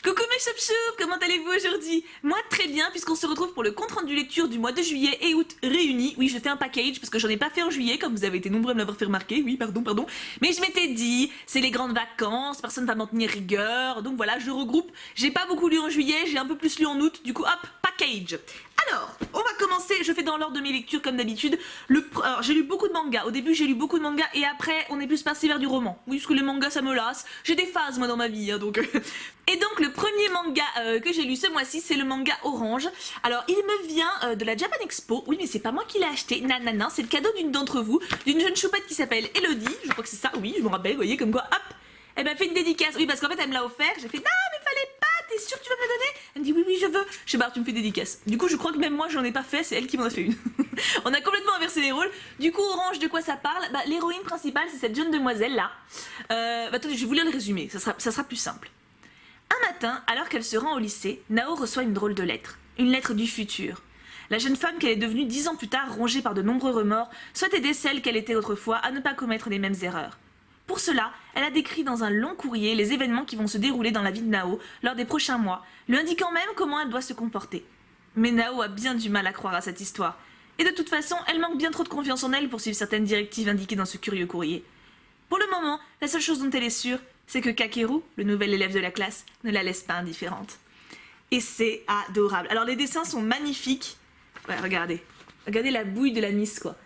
Coucou mes choup-choup, comment allez-vous aujourd'hui? Moi très bien, puisqu'on se retrouve pour le compte rendu lecture du mois de juillet et août réunis. Oui, je fais un package parce que j'en ai pas fait en juillet, comme vous avez été nombreux à me l'avoir fait remarquer. Oui, pardon. Mais je m'étais dit, c'est les grandes vacances, personne va m'en tenir rigueur. Donc voilà, je regroupe. J'ai pas beaucoup lu en juillet, j'ai un peu plus lu en août. Du coup, hop, package. Alors, on va commencer, je fais dans l'ordre de mes lectures comme d'habitude. Alors, j'ai lu beaucoup de mangas. Au début, j'ai lu beaucoup de mangas et après, on est plus passé vers du roman. Oui, parce que les mangas, ça me lasse. J'ai des phases, moi, dans ma vie, hein, donc... Et donc, le premier manga que j'ai lu ce mois-ci, c'est le manga Orange. Alors, il me vient de la Japan Expo. Oui, mais c'est pas moi qui l'ai acheté. Non, c'est le cadeau d'une d'entre vous, d'une jeune choupette qui s'appelle Elodie. Je crois que c'est ça, oui, je me rappelle, vous voyez, comme quoi, hop, elle m'a fait une dédicace. Oui, parce qu'en fait, elle me l'a offert. J'ai fait, non, mais fallait pas, t'es sûre que tu vas me le donner? Elle me dit, oui, je veux. Je sais pas, tu me fais dédicace. Du coup, je crois que même moi, j'en ai pas fait, c'est elle qui m'en a fait une. On a complètement inversé les rôles. Du coup, Orange, de quoi ça parle? Bah, l'héroïne principale, c'est cette jeune demoiselle-là. Attendez, je vais vous lire le résumé, ça sera plus simple. Un matin, alors qu'elle se rend au lycée, Nao reçoit une drôle de lettre. Une lettre du futur. La jeune femme qu'elle est devenue 10 ans plus tard, rongée par de nombreux remords, souhaite aider celle qu'elle était autrefois à ne pas commettre les mêmes erreurs. Pour cela, elle a décrit dans un long courrier les événements qui vont se dérouler dans la vie de Nao lors des prochains mois, lui indiquant même comment elle doit se comporter. Mais Nao a bien du mal à croire à cette histoire. Et de toute façon, elle manque bien trop de confiance en elle pour suivre certaines directives indiquées dans ce curieux courrier. Pour le moment, la seule chose dont elle est sûre, c'est que Kakeru, le nouvel élève de la classe, ne la laisse pas indifférente. Et c'est adorable. Alors les dessins sont magnifiques. Ouais, regardez. Regardez la bouille de la Miss, quoi.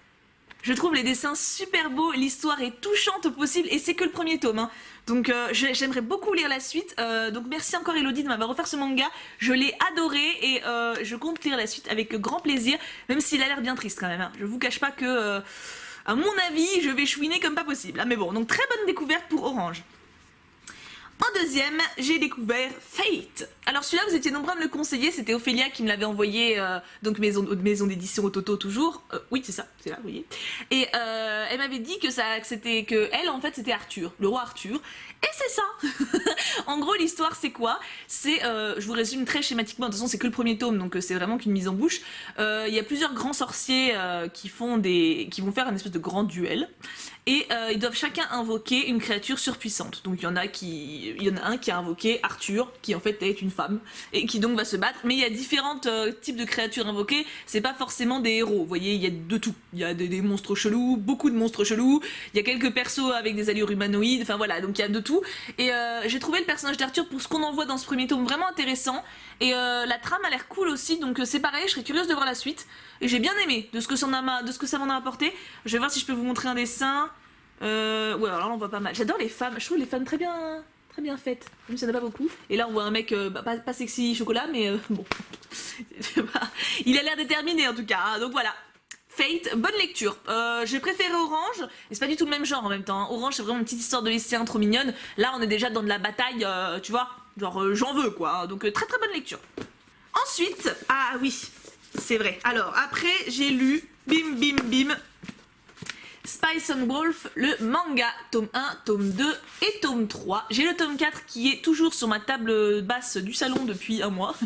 Je trouve les dessins super beaux, l'histoire est touchante au possible, et c'est que le premier tome. Hein. Donc j'aimerais beaucoup lire la suite. Donc merci encore Elodie de m'avoir offert ce manga. Je l'ai adoré et je compte lire la suite avec grand plaisir, même s'il a l'air bien triste quand même. Hein. Je vous cache pas que, à mon avis, je vais chouiner comme pas possible. Hein. Mais bon, donc très bonne découverte pour Orange. En deuxième, j'ai découvert Fate. Alors celui-là, vous étiez nombreux à me le conseiller, c'était Ophélia qui me l'avait envoyé, donc maison d'édition Ototo toujours. Oui, c'est ça, c'est là, vous voyez. Et elle m'avait dit que elle, en fait, c'était Arthur, le roi Arthur. Et c'est ça. En gros, l'histoire, c'est quoi? C'est, je vous résume très schématiquement, de toute façon, c'est que le premier tome, donc c'est vraiment qu'une mise en bouche. Il y a plusieurs grands sorciers qui vont faire un espèce de grand duel. Et ils doivent chacun invoquer une créature surpuissante. Donc il y en a un qui a invoqué Arthur, qui en fait est une femme, et qui donc va se battre. Mais il y a différents types de créatures invoquées, c'est pas forcément des héros. Vous voyez, il y a de tout. Il y a des monstres chelous, beaucoup de monstres chelous, il y a quelques persos avec des allures humanoïdes, enfin voilà, donc il y a de tout. Et j'ai trouvé le personnage d'Arthur, pour ce qu'on en voit dans ce premier tome, vraiment intéressant. Et la trame a l'air cool aussi, donc c'est pareil, je serais curieuse de voir la suite. Et j'ai bien aimé de ce que ça m'en a apporté. Je vais voir si je peux vous montrer un dessin. Ouais, alors là on voit pas mal. J'adore les femmes, je trouve les femmes très bien faites, même si il n'y en a pas beaucoup. Et là on voit un mec pas sexy chocolat, mais bon. Il a l'air déterminé en tout cas, hein, donc voilà. Fate, bonne lecture. J'ai préféré Orange, et c'est pas du tout le même genre en même temps. Hein. Orange c'est vraiment une petite histoire de lycéen trop mignonne. Là on est déjà dans de la bataille, tu vois, genre j'en veux quoi. Donc très bonne lecture. Ensuite, ah oui, c'est vrai. Alors après j'ai lu, bim, Spice and Wolf, le manga, tome 1, tome 2 et tome 3. J'ai le tome 4 qui est toujours sur ma table basse du salon depuis un mois.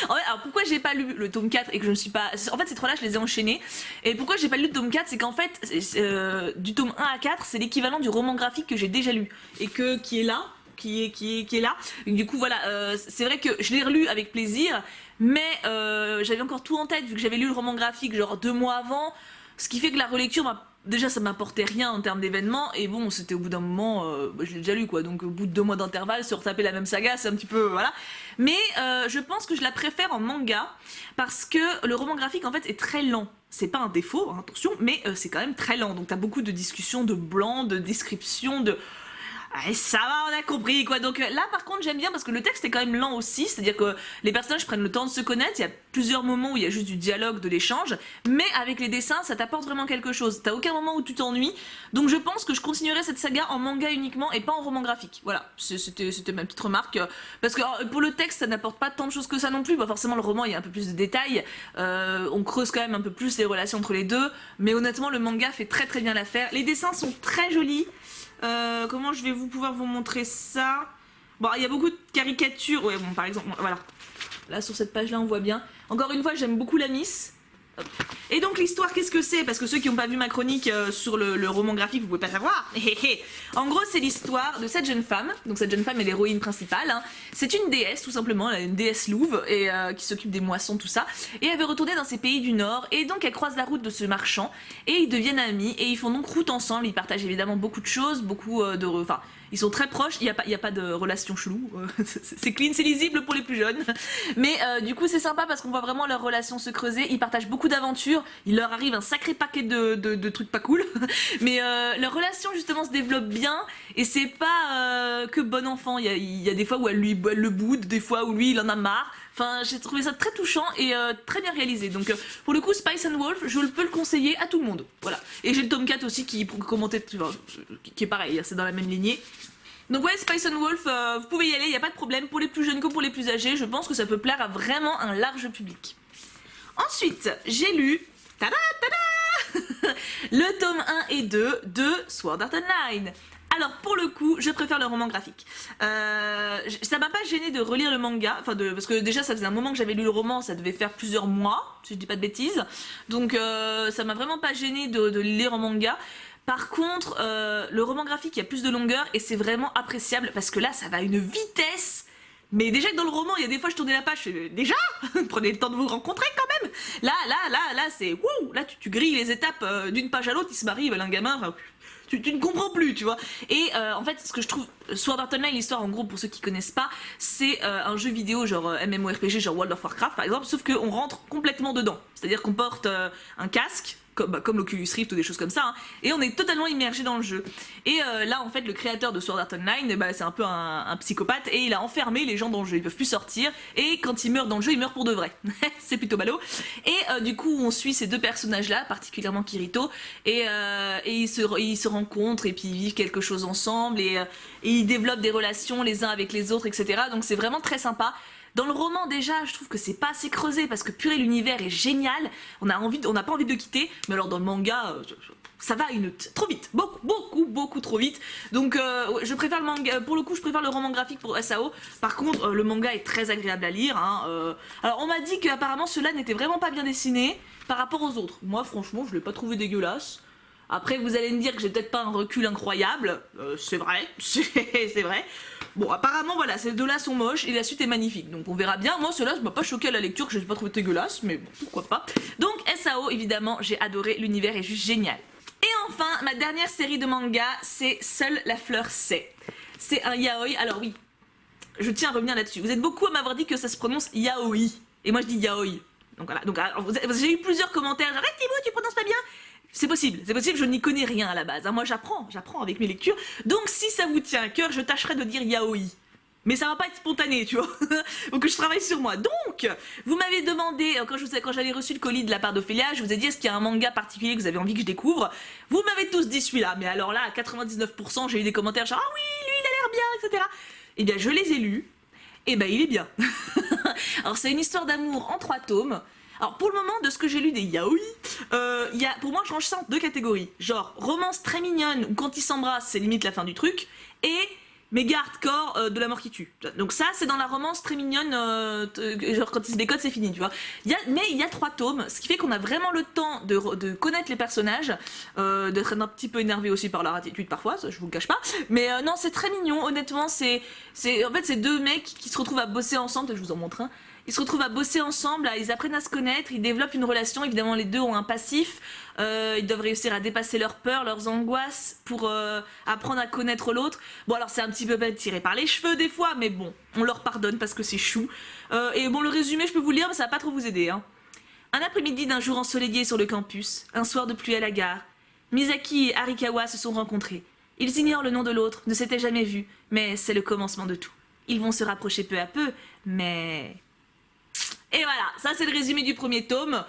Alors pourquoi j'ai pas lu le tome 4 et que je ne suis pas... En fait ces trois-là je les ai enchaînés. Et pourquoi j'ai pas lu le tome 4, c'est qu'en fait du tome 1 à 4 c'est l'équivalent du roman graphique que j'ai déjà lu. Et qui est là, qui est là. Et du coup voilà, c'est vrai que je l'ai relu avec plaisir. Mais j'avais encore tout en tête vu que j'avais lu le roman graphique genre 2 mois avant. Ce qui fait que la relecture déjà ça m'apportait rien en termes d'événements et bon c'était au bout d'un moment, je l'ai déjà lu quoi, donc au bout de 2 mois d'intervalle se retaper la même saga c'est un petit peu voilà. Mais je pense que je la préfère en manga parce que le roman graphique en fait est très lent. C'est pas un défaut, hein, attention, mais c'est quand même très lent, donc t'as beaucoup de discussions, de blancs, de descriptions, de... Ah, ça va, on a compris quoi. Donc là par contre j'aime bien parce que le texte est quand même lent aussi, c'est-à-dire que les personnages prennent le temps de se connaître, il y a plusieurs moments où il y a juste du dialogue, de l'échange, mais avec les dessins ça t'apporte vraiment quelque chose, t'as aucun moment où tu t'ennuies, donc je pense que je continuerai cette saga en manga uniquement et pas en roman graphique, voilà, c'était ma petite remarque, parce que pour le texte ça n'apporte pas tant de choses que ça non plus, bah, forcément le roman il y a un peu plus de détails, on creuse quand même un peu plus les relations entre les deux, mais honnêtement le manga fait très bien l'affaire, les dessins sont très jolis. Comment je vais pouvoir vous montrer ça? Bon, il y a beaucoup de caricatures. Ouais, bon, par exemple, voilà. Là, sur cette page-là, on voit bien. Encore une fois, j'aime beaucoup la Miss. Hop. Et donc l'histoire, qu'est-ce que c'est? Parce que ceux qui n'ont pas vu ma chronique sur le roman graphique, vous pouvez pas savoir. En gros, c'est l'histoire de cette jeune femme. Donc cette jeune femme est l'héroïne principale. Hein. C'est une déesse, tout simplement, elle a une déesse louve et qui s'occupe des moissons, tout ça. Et elle veut retourner dans ses pays du Nord. Et donc elle croise la route de ce marchand et ils deviennent amis et ils font donc route ensemble. Ils partagent évidemment beaucoup de choses, beaucoup enfin, ils sont très proches, il y a pas de relation chelou, c'est clean, c'est lisible pour les plus jeunes. Mais du coup c'est sympa parce qu'on voit vraiment leur relation se creuser, ils partagent beaucoup d'aventures, il leur arrive un sacré paquet de trucs pas cool. Mais leur relation justement se développe bien et c'est pas que bon enfant, il y a des fois où elle le boude, des fois où lui il en a marre. Enfin, j'ai trouvé ça très touchant et très bien réalisé. Donc, pour le coup, Spice and Wolf, je peux le conseiller à tout le monde. Voilà. Et j'ai le tome 4 aussi qui commentait, qui est pareil, c'est dans la même lignée. Donc ouais, Spice and Wolf, vous pouvez y aller, il n'y a pas de problème. Pour les plus jeunes comme pour les plus âgés, je pense que ça peut plaire à vraiment un large public. Ensuite, j'ai lu... Tada, tada le tome 1 et 2 de Sword Art Online. Alors pour le coup, je préfère le roman graphique. Ça m'a pas gêné de relire le manga, parce que déjà ça faisait un moment que j'avais lu le roman, ça devait faire plusieurs mois, si je dis pas de bêtises. Donc ça m'a vraiment pas gêné de lire en manga. Par contre, le roman graphique, il y a plus de longueur et c'est vraiment appréciable parce que là, ça va à une vitesse. Mais déjà que dans le roman, il y a des fois, je tournais la page, je fais déjà, prenez le temps de vous rencontrer quand même. Là, c'est wouh, là tu grilles les étapes d'une page à l'autre, il se marie, il veut un gamin. Enfin, tu ne comprends plus, tu vois. Et en fait, ce que je trouve, Sword Art Online, l'histoire, en gros, pour ceux qui connaissent pas, c'est un jeu vidéo genre MMORPG, genre World of Warcraft par exemple, sauf qu'on rentre complètement dedans. C'est-à-dire qu'on porte un casque, comme l'Oculus Rift ou des choses comme ça, hein, et on est totalement immergé dans le jeu. Et là, en fait, le créateur de Sword Art Online, c'est un peu un psychopathe, et il a enfermé les gens dans le jeu, ils peuvent plus sortir, et quand ils meurent dans le jeu, ils meurent pour de vrai. C'est plutôt ballot. Et du coup, on suit ces deux personnages-là, particulièrement Kirito, et ils se rencontrent, et puis ils vivent quelque chose ensemble, et ils développent des relations les uns avec les autres, etc. Donc c'est vraiment très sympa. Dans le roman déjà, je trouve que c'est pas assez creusé parce que purée, l'univers est génial. On n'a pas envie de le quitter. Mais alors dans le manga, ça va trop vite, beaucoup trop vite. Donc je préfère le manga. Pour le coup, je préfère le roman graphique pour SAO. Par contre, le manga est très agréable à lire. Hein. Alors on m'a dit qu'apparemment ceux-là n'étaient vraiment pas bien dessinés par rapport aux autres. Moi, franchement, je l'ai pas trouvé dégueulasse. Après, vous allez me dire que j'ai peut-être pas un recul incroyable. C'est vrai, c'est vrai. Bon, apparemment, voilà, ces deux-là sont moches et la suite est magnifique. Donc on verra bien. Moi, ceux-là, ça m'a pas choqué à la lecture, que je n'ai pas trouvé dégueulasse, mais bon, pourquoi pas. Donc SAO, évidemment, j'ai adoré. L'univers est juste génial. Et enfin, ma dernière série de manga, c'est Seule la fleur sait. C'est un yaoi. Alors oui, je tiens à revenir là-dessus. Vous êtes beaucoup à m'avoir dit que ça se prononce yaoi. Et moi, je dis yaoi. Donc voilà. Donc, j'ai eu plusieurs commentaires. Arrête Thibaut, tu prononces pas bien. C'est possible, je n'y connais rien à la base. Hein. Moi j'apprends avec mes lectures. Donc si ça vous tient à cœur, je tâcherai de dire yaoi. Mais ça va pas être spontané, tu vois. Donc je travaille sur moi. Donc, vous m'avez demandé, quand j'avais reçu le colis de la part d'Ophélia, je vous ai dit est-ce qu'il y a un manga particulier que vous avez envie que je découvre. Vous m'avez tous dit celui-là. Mais alors là, à 99%, j'ai eu des commentaires genre ah oui, lui il a l'air bien, etc. Eh bien je les ai lus. Et ben il est bien. Alors c'est une histoire d'amour en 3 tomes. Alors pour le moment, de ce que j'ai lu des yaoi, pour moi je range ça en 2 catégories. Genre romance très mignonne, où quand ils s'embrassent c'est limite la fin du truc, et méga hardcore de la mort qui tue. Donc ça c'est dans la romance très mignonne, genre quand ils se bécotent c'est fini, tu vois. Mais il y a 3 tomes, ce qui fait qu'on a vraiment le temps de connaître les personnages, d'être un petit peu énervé aussi par leur attitude parfois, ça je vous le cache pas. Mais non, c'est très mignon, honnêtement, en fait c'est 2 mecs qui se retrouvent à bosser ensemble, je vous en montre un. Ils se retrouvent à bosser ensemble, ils apprennent à se connaître, ils développent une relation, évidemment les deux ont un passif, ils doivent réussir à dépasser leurs peurs, leurs angoisses pour apprendre à connaître l'autre. Bon alors c'est un petit peu tiré par les cheveux des fois, mais bon, on leur pardonne parce que c'est chou. Et bon le résumé je peux vous le lire mais ça va pas trop vous aider. Hein. Un après-midi d'un jour ensoleillé sur le campus, un soir de pluie à la gare, Misaki et Arikawa se sont rencontrés. Ils ignorent le nom de l'autre, ne s'étaient jamais vus, mais c'est le commencement de tout. Ils vont se rapprocher peu à peu, mais... Et voilà, ça c'est le résumé du premier tome.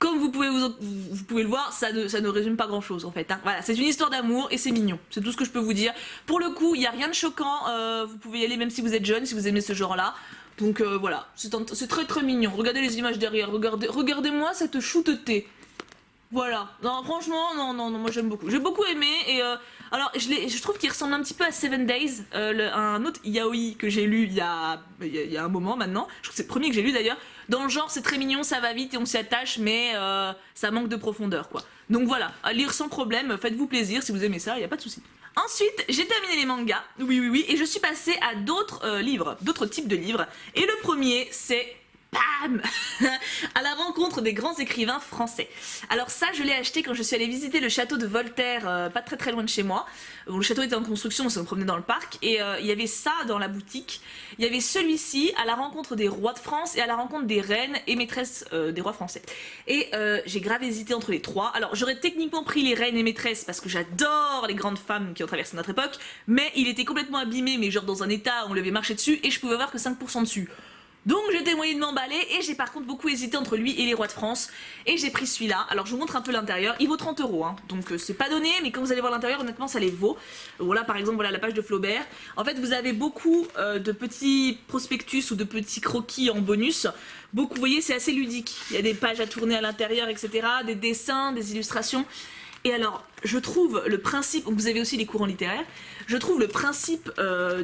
Comme vous pouvez le voir, ça ne résume pas grand chose en fait. Hein. Voilà, c'est une histoire d'amour et c'est mignon. C'est tout ce que je peux vous dire. Pour le coup, il n'y a rien de choquant. Vous pouvez y aller même si vous êtes jeune, si vous aimez ce genre-là. Donc voilà, c'est très très mignon. Regardez les images derrière. Regardez-moi cette chouteté. Voilà. Non, franchement, non, moi j'aime beaucoup. J'ai beaucoup aimé et Alors, je trouve qu'il ressemble un petit peu à Seven Days, un autre yaoi que j'ai lu il y a un moment maintenant. Je crois que c'est le premier que j'ai lu d'ailleurs. Dans le genre, c'est très mignon, ça va vite et on s'y attache, mais ça manque de profondeur, quoi. Donc voilà, à lire sans problème, faites-vous plaisir si vous aimez ça, il y a pas de souci. Ensuite, j'ai terminé les mangas, oui, et je suis passée à d'autres livres, d'autres types de livres. Et le premier, c'est bam à la rencontre des grands écrivains français. Alors ça, je l'ai acheté quand je suis allée visiter le château de Voltaire, pas très loin de chez moi. Bon, le château était en construction, on se promenait dans le parc, et il y avait ça dans la boutique. Il y avait celui-ci, à la rencontre des rois de France et à la rencontre des reines et maîtresses des rois français. Et j'ai grave hésité entre les trois. Alors j'aurais techniquement pris les reines et maîtresses parce que j'adore les grandes femmes qui ont traversé notre époque, mais il était complètement abîmé, mais genre dans un état où on l'avait marché dessus, et je pouvais avoir que 5% dessus. Donc j'étais moyennement emballée et j'ai par contre beaucoup hésité entre lui et les rois de France et j'ai pris celui-là. Alors je vous montre un peu l'intérieur, il vaut 30 €, hein. Donc c'est pas donné, mais quand vous allez voir l'intérieur, honnêtement ça les vaut. Voilà par exemple voilà la page de Flaubert. En fait vous avez beaucoup de petits prospectus ou de petits croquis en bonus. Beaucoup, vous voyez, c'est assez ludique. Il y a des pages à tourner à l'intérieur, etc. Des dessins, des illustrations. Et alors, je trouve le principe, vous avez aussi les courants littéraires, je trouve le principe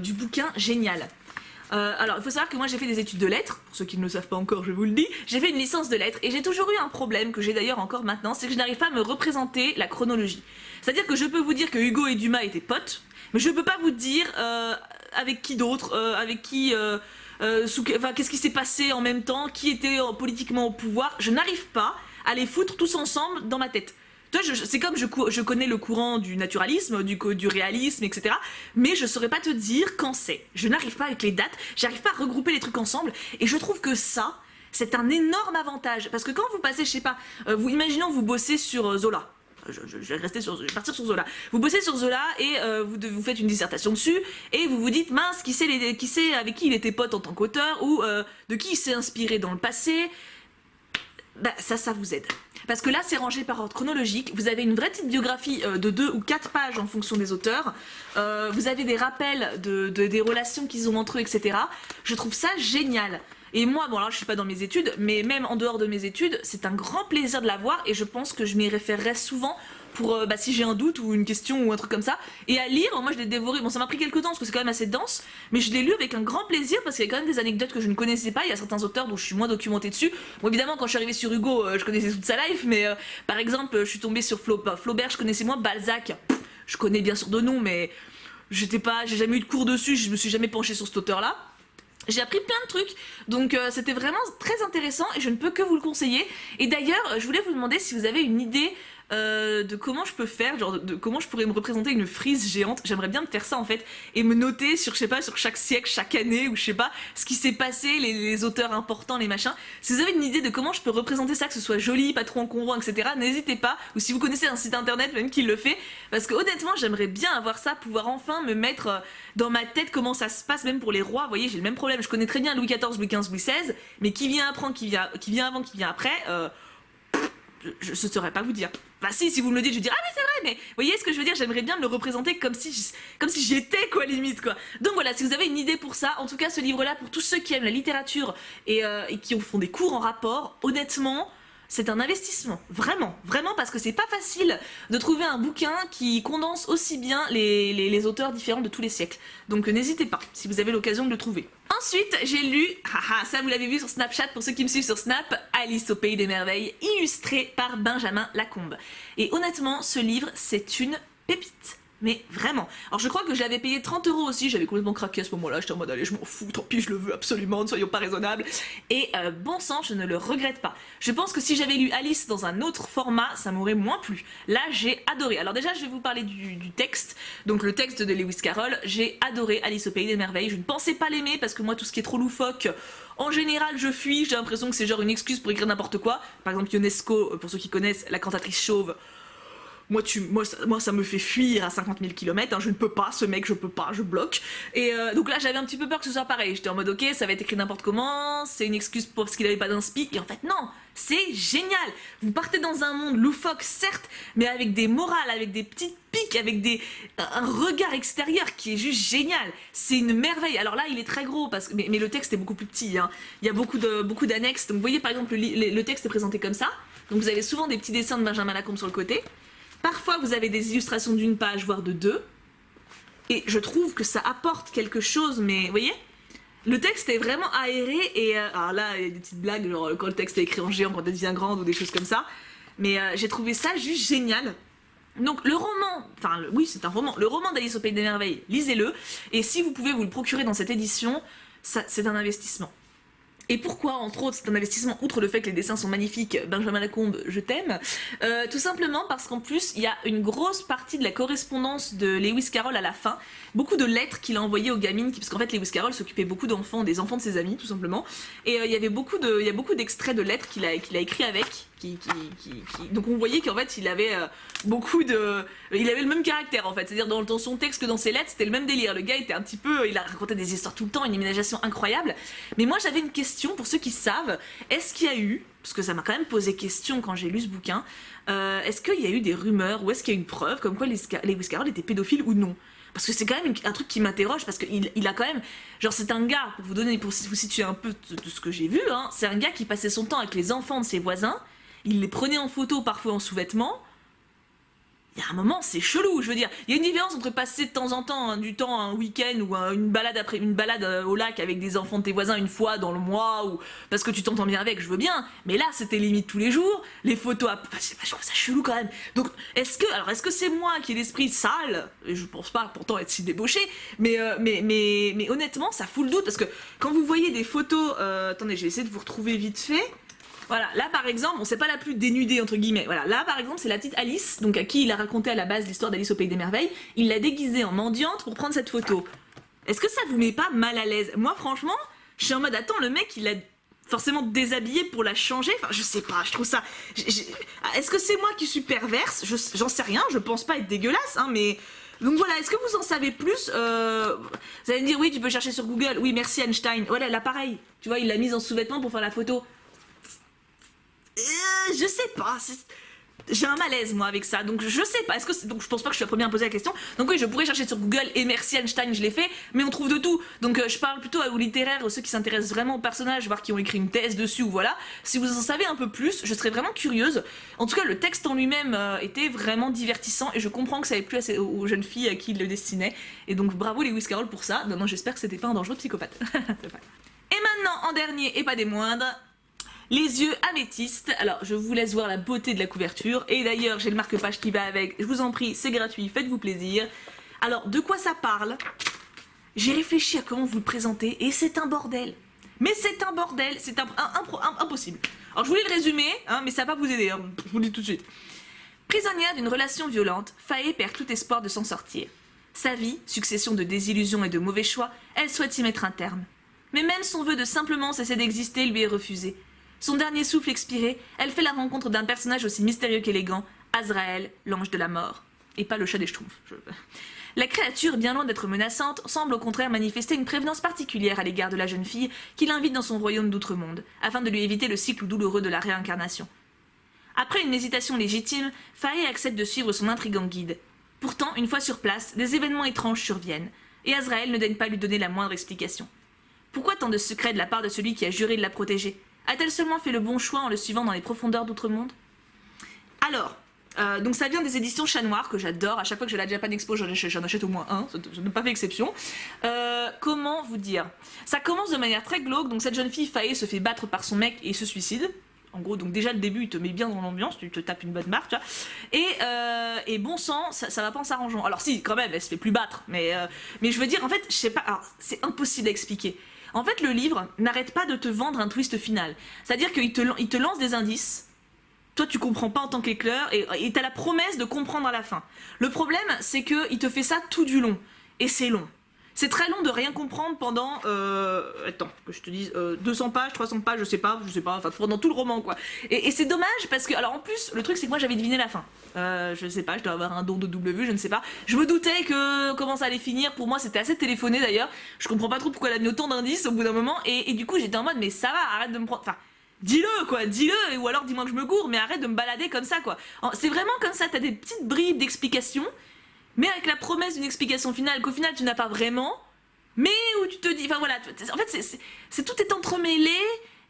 du bouquin génial. Alors, il faut savoir que moi j'ai fait des études de lettres, pour ceux qui ne le savent pas encore, je vous le dis, j'ai fait une licence de lettres et j'ai toujours eu un problème que j'ai d'ailleurs encore maintenant, c'est que je n'arrive pas à me représenter la chronologie. C'est-à-dire que je peux vous dire que Hugo et Dumas étaient potes, mais je peux pas vous dire avec qui d'autre, avec qui, enfin, qu'est-ce qui s'est passé en même temps, qui était politiquement au pouvoir. Je n'arrive pas à les foutre tous ensemble dans ma tête. C'est comme je connais le courant du naturalisme, du réalisme, etc. Mais je saurais pas te dire quand c'est. Je n'arrive pas avec les dates, j'arrive pas à regrouper les trucs ensemble. Et je trouve que ça, c'est un énorme avantage. Parce que quand vous passez, je sais pas, imaginons vous bossez sur Zola. Je vais partir sur Zola. Vous bossez sur Zola et vous faites une dissertation dessus et vous vous dites mince, qui sait avec qui il était pote en tant qu'auteur ou de qui il s'est inspiré dans le passé. Bah ça vous aide. Parce que là c'est rangé par ordre chronologique, vous avez une vraie petite biographie de 2 ou 4 pages en fonction des auteurs, vous avez des rappels des relations qu'ils ont entre eux, etc. Je trouve ça génial. Et moi, bon alors je suis pas dans mes études, mais même en dehors de mes études, c'est un grand plaisir de la voir et je pense que je m'y référerai souvent pour si j'ai un doute ou une question ou un truc comme ça. Et à lire, moi je l'ai dévoré, bon ça m'a pris quelques temps parce que c'est quand même assez dense, mais je l'ai lu avec un grand plaisir parce qu'il y a quand même des anecdotes que je ne connaissais pas, il y a certains auteurs dont je suis moins documentée dessus. Bon évidemment quand je suis arrivée sur Hugo, je connaissais toute sa life, mais par exemple je suis tombée sur Flaubert, je connaissais moins. Balzac, je connais bien sûr de nom, mais j'ai jamais eu de cours dessus, je me suis jamais penchée sur cet auteur là. J'ai appris plein de trucs, donc c'était vraiment très intéressant et je ne peux que vous le conseiller. Et d'ailleurs, je voulais vous demander si vous avez une idée de comment je peux faire, genre de comment je pourrais me représenter une frise géante. J'aimerais bien me faire ça en fait et me noter sur, je sais pas, sur chaque siècle, chaque année ou je sais pas, ce qui s'est passé, les auteurs importants, les machins. Si vous avez une idée de comment je peux représenter ça, que ce soit joli, pas trop encombrant, etc., n'hésitez pas. Ou si vous connaissez un site internet même qui le fait, parce que honnêtement, j'aimerais bien avoir ça, pouvoir enfin me mettre dans ma tête comment ça se passe même pour les rois. Vous voyez, j'ai le même problème. Je connais très bien Louis XIV, Louis XV, Louis XVI, mais qui vient avant, qui vient après. Je ne saurais pas vous dire. Enfin si vous me le dites, je vais dire ah mais c'est vrai, mais vous voyez ce que je veux dire, j'aimerais bien me le représenter comme si j'étais quoi limite quoi. Donc voilà, si vous avez une idée pour ça, en tout cas ce livre-là pour tous ceux qui aiment la littérature et qui font des cours en rapport, honnêtement, c'est un investissement, vraiment, parce que c'est pas facile de trouver un bouquin qui condense aussi bien les auteurs différents de tous les siècles. Donc n'hésitez pas, si vous avez l'occasion de le trouver. Ensuite, j'ai lu, ça vous l'avez vu sur Snapchat pour ceux qui me suivent sur Snap, Alice au Pays des Merveilles, illustré par Benjamin Lacombe. Et honnêtement, ce livre, c'est une pépite. Mais vraiment. Alors je crois que je l'avais payé 30 € aussi, j'avais complètement craqué à ce moment-là, j'étais en mode allez je m'en fous, tant pis je le veux absolument, ne soyons pas raisonnables. Et bon sang, je ne le regrette pas. Je pense que si j'avais lu Alice dans un autre format, ça m'aurait moins plu. Là j'ai adoré. Alors déjà je vais vous parler du texte, donc le texte de Lewis Carroll, j'ai adoré Alice au Pays des Merveilles, je ne pensais pas l'aimer parce que moi tout ce qui est trop loufoque, en général je fuis, j'ai l'impression que c'est genre une excuse pour écrire n'importe quoi. Par exemple Ionesco, pour ceux qui connaissent, la cantatrice chauve, moi ça me fait fuir à 50 000 km, hein, je ne peux pas, ce mec je peux pas, je bloque. Et donc là j'avais un petit peu peur que ce soit pareil, j'étais en mode ok ça va être écrit n'importe comment, c'est une excuse parce qu'il avait pas d'inspi, et en fait non, c'est génial. Vous partez dans un monde loufoque certes, mais avec des morales, avec des petites piques, avec un regard extérieur qui est juste génial, c'est une merveille. Alors là il est très gros, mais le texte est beaucoup plus petit, hein. Il y a beaucoup d'annexes, donc vous voyez par exemple le texte est présenté comme ça, donc vous avez souvent des petits dessins de Benjamin Lacombe sur le côté. Parfois, vous avez des illustrations d'une page, voire de deux. Et je trouve que ça apporte quelque chose, mais vous voyez, le texte est vraiment aéré. Et alors là, il y a des petites blagues, genre quand le texte est écrit en géant, quand elle devient grande ou des choses comme ça. Mais j'ai trouvé ça juste génial. Donc le roman, oui c'est un roman, le roman d'Alice au Pays des Merveilles, lisez-le. Et si vous pouvez vous le procurer dans cette édition, c'est un investissement. Et pourquoi, entre autres, c'est un investissement, outre le fait que les dessins sont magnifiques, Benjamin Lacombe, je t'aime, tout simplement parce qu'en plus, il y a une grosse partie de la correspondance de Lewis Carroll à la fin, beaucoup de lettres qu'il a envoyées aux gamines, parce qu'en fait, Lewis Carroll s'occupait beaucoup d'enfants, des enfants de ses amis, tout simplement, et il y avait beaucoup d'extraits de lettres qu'il a écrit avec, donc on voyait qu'en fait, il avait il avait le même caractère, en fait, c'est-à-dire dans son texte que dans ses lettres, c'était le même délire, le gars était un petit peu, il a raconté des histoires tout le temps, une imagination incroyable, mais moi j'avais une question pour ceux qui savent, est-ce qu'il y a eu, parce que ça m'a quand même posé question quand j'ai lu ce bouquin, est-ce qu'il y a eu des rumeurs ou est-ce qu'il y a eu une preuve comme quoi Lewis Carroll était pédophile ou non? Parce que c'est quand même un truc qui m'interroge, parce qu'il a quand même, genre c'est un gars, pour vous situer un peu de ce que j'ai vu, hein, c'est un gars qui passait son temps avec les enfants de ses voisins, il les prenait en photo parfois en sous-vêtements. Il y a un moment, c'est chelou, je veux dire. Il y a une différence entre passer de temps en temps du temps un week-end ou une balade au lac avec des enfants de tes voisins une fois dans le mois ou parce que tu t'entends bien avec, je veux bien. Mais là, c'était limite tous les jours. Les photos, je trouve ça chelou quand même. Donc, est-ce que c'est moi qui ai l'esprit sale? Et je pense pas pourtant être si débauché, mais honnêtement, ça fout le doute parce que quand vous voyez des photos, attendez, je vais essayer de vous retrouver vite fait. Voilà, là par exemple, bon, c'est pas la plus dénudée entre guillemets, voilà, là par exemple c'est la petite Alice, donc à qui il a raconté à la base l'histoire d'Alice au Pays des Merveilles, il l'a déguisée en mendiante pour prendre cette photo. Est-ce que ça vous met pas mal à l'aise? Moi franchement, je suis en mode attends, le mec il l'a forcément déshabillée pour la changer, enfin je sais pas, je trouve ça... Est-ce que c'est moi qui suis perverse? J'en sais rien, je pense pas être dégueulasse, hein, mais... Donc voilà, est-ce que vous en savez plus? Vous allez me dire oui, tu peux chercher sur Google, oui merci Einstein, voilà là pareil, tu vois il l'a mise en sous-vêtements pour faire la photo. Je sais pas, j'ai un malaise moi avec ça, donc je sais pas, donc je pense pas que je suis la première à me poser la question, donc oui je pourrais chercher sur Google et merci Einstein je l'ai fait, mais on trouve de tout, donc je parle plutôt aux littéraires, aux ceux qui s'intéressent vraiment aux personnages, voir qui ont écrit une thèse dessus ou voilà, si vous en savez un peu plus, je serais vraiment curieuse, en tout cas le texte en lui-même était vraiment divertissant et je comprends que ça avait plu aux jeunes filles à qui il le destinait, et donc bravo Lewis Carroll pour ça, non j'espère que c'était pas un dangereux psychopathe. Et maintenant en dernier et pas des moindres, les yeux améthystes. Alors je vous laisse voir la beauté de la couverture et d'ailleurs j'ai le marque-page qui va avec, je vous en prie c'est gratuit, faites-vous plaisir. Alors de quoi ça parle? J'ai réfléchi à comment vous le présenter et c'est un bordel. Mais c'est un bordel, c'est impossible. Alors je voulais le résumer, hein, mais ça va pas vous aider, hein, je vous le dis tout de suite. Prisonnière d'une relation violente, Faye perd tout espoir de s'en sortir. Sa vie, succession de désillusions et de mauvais choix, elle souhaite y mettre un terme. Mais même son vœu de simplement cesser d'exister lui est refusé. Son dernier souffle expiré, elle fait la rencontre d'un personnage aussi mystérieux qu'élégant, Azraël, l'ange de la mort. Et pas le chat des Schtroumpfs. La créature, bien loin d'être menaçante, semble au contraire manifester une prévenance particulière à l'égard de la jeune fille qui l'invite dans son royaume d'outre-monde, afin de lui éviter le cycle douloureux de la réincarnation. Après une hésitation légitime, Faye accepte de suivre son intrigant guide. Pourtant, une fois sur place, des événements étranges surviennent, et Azraël ne daigne pas lui donner la moindre explication. Pourquoi tant de secrets de la part de celui qui a juré de la protéger? A-t-elle seulement fait le bon choix en le suivant dans les profondeurs d'outre-monde? Alors, donc ça vient des éditions Chat Noir, que j'adore. À chaque fois que j'ai la Japan Expo, j'en achète au moins un, je n'ai pas fait exception. Comment vous dire? Ça commence de manière très glauque, donc cette jeune fille, Faye, se fait battre par son mec et se suicide. En gros, donc déjà le début, il te met bien dans l'ambiance, tu te tapes une bonne barre, tu vois. Et bon sang, ça va pas en s'arrangeant. Alors si, quand même, elle se fait plus battre, mais je veux dire, en fait, je sais pas, alors c'est impossible à expliquer. En fait, le livre n'arrête pas de te vendre un twist final. C'est-à-dire qu'il te lance des indices. Toi, tu comprends pas en tant qu'éclaireur et t'as la promesse de comprendre à la fin. Le problème, c'est qu'il te fait ça tout du long. Et c'est long. C'est très long de rien comprendre pendant, attends, que je te dise, 200 pages, 300 pages, je sais pas, enfin pendant tout le roman quoi. Et c'est dommage parce que, alors en plus, le truc c'est que moi j'avais deviné la fin. Je sais pas, je dois avoir un don de W, je ne sais pas. Je me doutais que comment ça allait finir, pour moi c'était assez téléphoné d'ailleurs. Je comprends pas trop pourquoi elle a mis autant d'indices au bout d'un moment et du coup j'étais en mode mais ça va, arrête de me prendre, enfin... Dis-le quoi, dis-le, ou alors dis-moi que je me gourre, mais arrête de me balader comme ça quoi. C'est vraiment comme ça, t'as des petites bribes d'explications, mais avec la promesse d'une explication finale qu'au final tu n'as pas vraiment, mais où tu te dis, enfin voilà, en fait tout est entremêlé,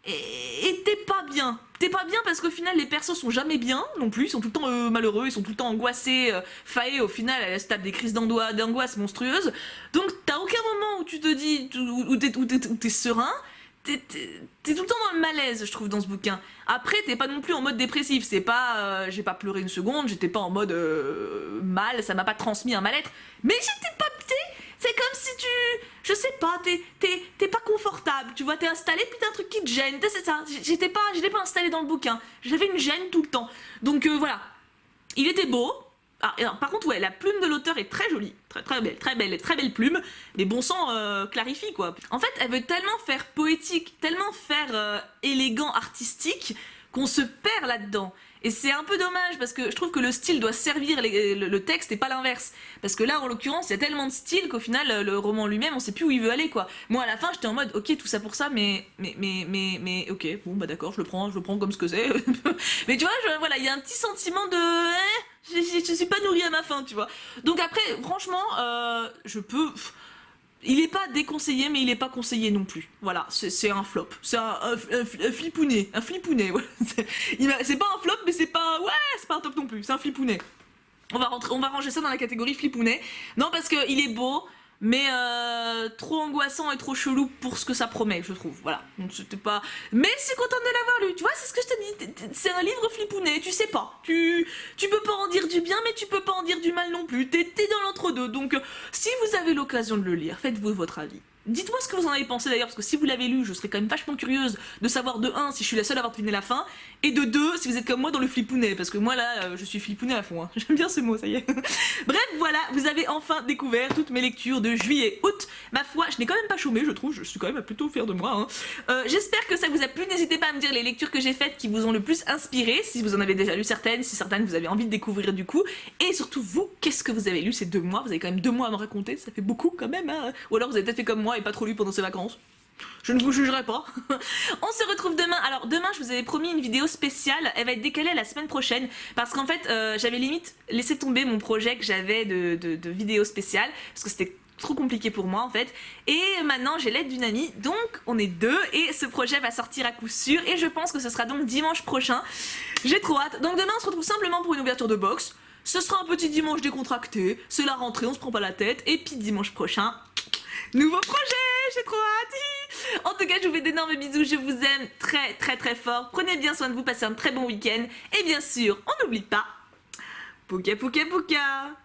et t'es pas bien. T'es pas bien parce qu'au final les persos sont jamais bien non plus, ils sont tout le temps malheureux, ils sont tout le temps angoissés, faillés, au final elle se tape des crises d'angoisse monstrueuses. Donc t'as aucun moment où tu te dis, où t'es serein. T'es tout le temps dans le malaise, je trouve, dans ce bouquin. Après, t'es pas non plus en mode dépressif. C'est pas, j'ai pas pleuré une seconde, j'étais pas en mode mal, ça m'a pas transmis un mal-être. Mais j'étais pas, c'est comme si je sais pas, t'es pas confortable. Tu vois, t'es installé puis t'as un truc qui te gêne. C'est ça. J'étais pas installé dans le bouquin. J'avais une gêne tout le temps. Donc voilà. Il était beau. Ah, alors, par contre, ouais, la plume de l'auteur est très jolie, très belle plume, mais bon sang, clarifie quoi. En fait, elle veut tellement faire poétique, tellement faire élégant, artistique, qu'on se perd là-dedans. Et c'est un peu dommage parce que je trouve que le style doit servir le texte et pas l'inverse. Parce que là, en l'occurrence, il y a tellement de style qu'au final, le roman lui-même, on sait plus où il veut aller quoi. Moi, à la fin, j'étais en mode, ok, tout ça pour ça, mais, ok, bon, bah d'accord, je le prends comme ce que c'est. Mais tu vois, voilà, il y a un petit sentiment de, je suis pas nourrie à ma faim, tu vois. Donc après, franchement, il est pas déconseillé, mais il est pas conseillé non plus. Voilà, c'est un flop. C'est un flipounet. Un flipounet, voilà. C'est pas un flop, mais c'est pas un top non plus. C'est un flipounet. On va ranger ça dans la catégorie flipounet. Non, parce qu'il est beau, mais trop angoissant et trop chelou pour ce que ça promet, je trouve. Voilà, donc c'était pas... Mais je suis contente de l'avoir lu, tu vois, c'est ce que je t'ai dit. C'est un livre flipounet, tu sais pas. Tu peux pas en dire du bien, mais tu peux pas en dire du mal non plus. T'es dans l'entre-deux, donc si vous avez l'occasion de le lire, faites-vous votre avis. Dites-moi ce que vous en avez pensé d'ailleurs, parce que si vous l'avez lu, je serais quand même vachement curieuse de savoir de 1 si je suis la seule à avoir deviné la fin, et de 2 si vous êtes comme moi dans le flipounet, parce que moi là, je suis flipounet à fond, hein. J'aime bien ce mot, ça y est. Bref, voilà, vous avez enfin découvert toutes mes lectures de juillet-août. Ma foi, je n'ai quand même pas chômé, je trouve, je suis quand même plutôt fière de moi. Hein. J'espère que ça vous a plu, n'hésitez pas à me dire les lectures que j'ai faites qui vous ont le plus inspiré, si vous en avez déjà lu certaines, si certaines vous avez envie de découvrir du coup, et surtout vous, qu'est-ce que vous avez lu ces 2 mois? Vous avez quand même 2 mois à me raconter, ça fait beaucoup quand même, hein. Ou alors vous avez peut-être fait comme moi et pas trop lu pendant ces vacances. Je ne vous jugerai pas. On se retrouve demain. Alors demain, je vous avais promis une vidéo spéciale. Elle va être décalée à la semaine prochaine parce qu'en fait, j'avais limite laissé tomber mon projet que j'avais de vidéo spéciale parce que c'était trop compliqué pour moi en fait. Et maintenant, j'ai l'aide d'une amie, donc on est 2 et ce projet va sortir à coup sûr. Et je pense que ce sera donc dimanche prochain. J'ai trop hâte. Donc demain, on se retrouve simplement pour une ouverture de box. Ce sera un petit dimanche décontracté. C'est la rentrée, on se prend pas la tête. Et puis dimanche prochain, nouveau projet, j'ai trop hâte. En tout cas, je vous fais d'énormes bisous, je vous aime très fort. Prenez bien soin de vous, passez un très bon week-end. Et bien sûr, on n'oublie pas, pouka pouka pouka.